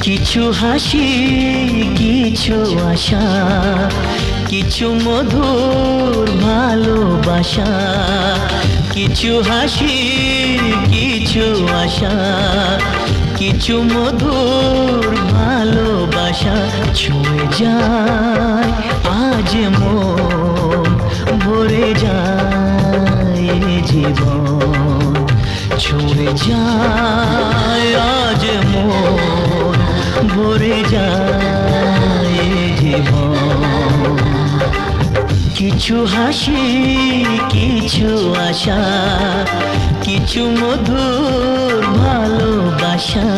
কিছু হাসি, কিছু আশা, কিছু মধুর ভালোবাসা। কিছু হাসি, কিছু আশা, কিছু মধুর ভালোবাসা। ছুঁয়ে যায় আজ মন, ভরে যায় জীবন। ছুঁয়ে যায় আজ মন, ভরে যায় জীবন। কিছু হাসি, কিছু আশা, কিছু মধুর ভালোবাসা।